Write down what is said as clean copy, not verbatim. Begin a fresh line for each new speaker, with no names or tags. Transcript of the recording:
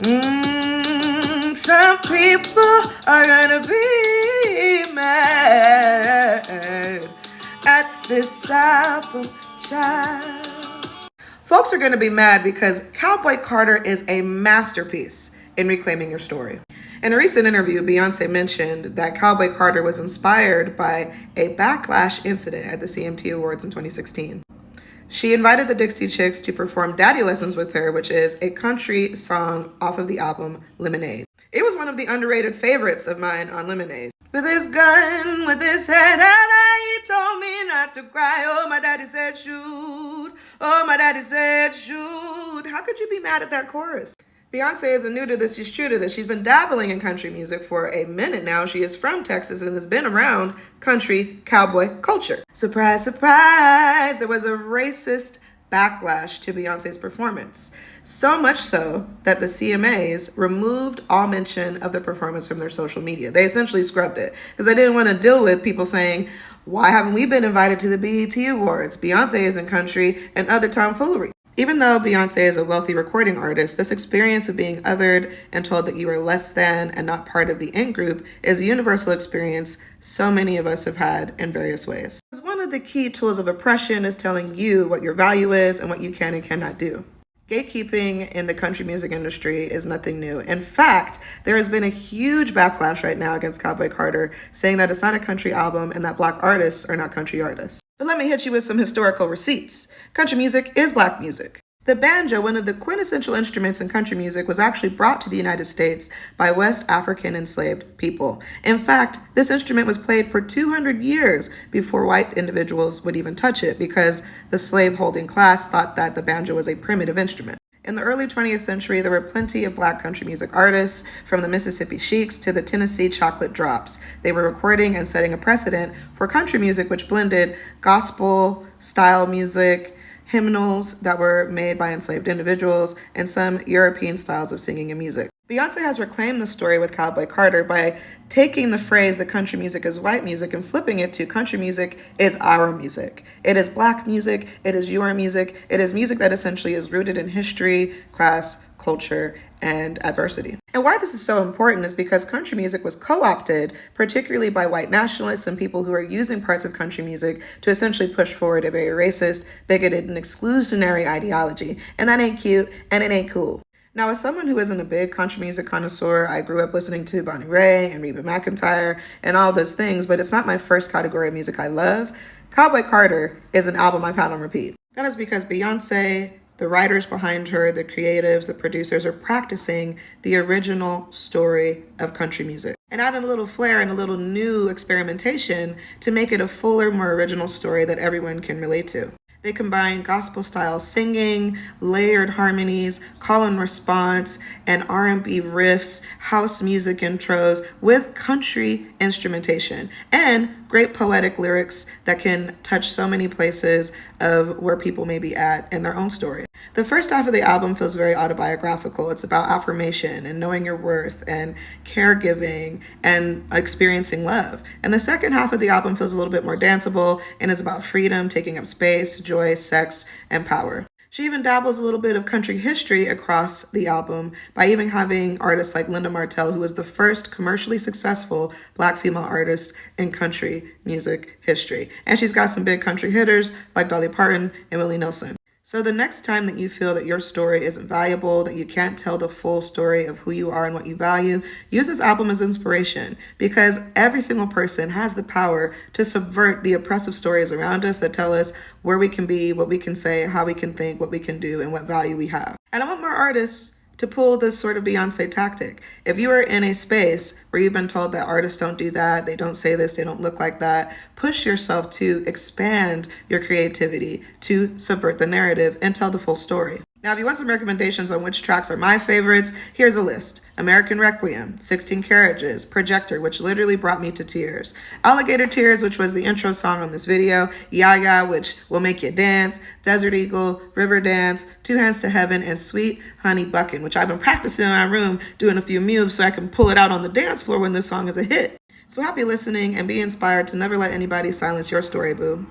Some people are gonna be mad at this album, child. Folks are gonna be mad because Cowboy Carter is a masterpiece in reclaiming your story. In a recent interview, Beyonce mentioned that Cowboy Carter was inspired by a backlash incident at the CMT Awards in 2016. She invited the Dixie Chicks to perform Daddy Lessons with her, which is a country song off of the album Lemonade. It was one of the underrated favorites of mine on Lemonade. With his gun, with his head, he told me not to cry. Oh, my daddy said shoot. Oh, my daddy said shoot. How could you be mad at that chorus? Beyonce isn't new to this, she's true to this. She's been dabbling in country music for a minute now. She is from Texas and has been around country cowboy culture. Surprise, surprise, there was a racist backlash to Beyonce's performance. So much so that the CMAs removed all mention of the performance from their social media. They essentially scrubbed it because they didn't want to deal with people saying, why haven't we been invited to the BET Awards? Beyonce isn't country, and other tomfoolery. Even though Beyonce is a wealthy recording artist, this experience of being othered and told that you are less than and not part of the in-group is a universal experience so many of us have had in various ways. One of the key tools of oppression is telling you what your value is and what you can and cannot do. Gatekeeping in the country music industry is nothing new. In fact, there has been a huge backlash right now against Cowboy Carter, saying that it's not a country album and that Black artists are not country artists. But let me hit you with some historical receipts. Country music is Black music. The banjo, one of the quintessential instruments in country music, was actually brought to the United States by West African enslaved people. In fact, this instrument was played for 200 years before white individuals would even touch it because the slave-holding class thought that the banjo was a primitive instrument. In the early 20th century, there were plenty of Black country music artists, from the Mississippi Sheiks to the Tennessee Chocolate Drops. They were recording and setting a precedent for country music, which blended gospel-style music, hymnals that were made by enslaved individuals, and some European styles of singing and music. Beyonce has reclaimed the story with Cowboy Carter by taking the phrase that country music is white music and flipping it to country music is our music. It is Black music, it is your music, it is music that essentially is rooted in history, class, culture, and adversity. And why this is so important is because country music was co-opted, particularly by white nationalists and people who are using parts of country music to essentially push forward a very racist, bigoted, and exclusionary ideology. And that ain't cute, and it ain't cool. Now, as someone who isn't a big country music connoisseur, I grew up listening to Bonnie Raitt and Reba McEntire and all those things, but it's not my first category of music I love. Cowboy Carter is an album I've had on repeat. That is because Beyonce, the writers behind her, the creatives, the producers are practicing the original story of country music and adding a little flair and a little new experimentation to make it a fuller, more original story that everyone can relate to. They combine gospel-style singing, layered harmonies, call and response, and R&B riffs, house music intros with country instrumentation, and great poetic lyrics that can touch so many places of where people may be at in their own story. The first half of the album feels very autobiographical. It's about affirmation and knowing your worth and caregiving and experiencing love. And the second half of the album feels a little bit more danceable and is about freedom, taking up space, joy, sex, and power. She even dabbles a little bit of country history across the album by even having artists like Linda Martell, who was the first commercially successful Black female artist in country music history. And she's got some big country hitters like Dolly Parton and Willie Nelson. So the next time that you feel that your story isn't valuable, that you can't tell the full story of who you are and what you value, use this album as inspiration, because every single person has the power to subvert the oppressive stories around us that tell us where we can be, what we can say, how we can think, what we can do, and what value we have. And I want more artists to pull this sort of Beyonce tactic. If you are in a space where you've been told that artists don't do that, they don't say this, they don't look like that, push yourself to expand your creativity, to subvert the narrative and tell the full story. Now, if you want some recommendations on which tracks are my favorites, here's a list. American Requiem, 16 Carriages, Projector, which literally brought me to tears. Alligator Tears, which was the intro song on this video. Yaya, which will make you dance. Desert Eagle, River Dance, Two Hands to Heaven, and Sweet Honey Buckin', which I've been practicing in my room, doing a few moves so I can pull it out on the dance floor when this song is a hit. So happy listening and be inspired to never let anybody silence your story, boo.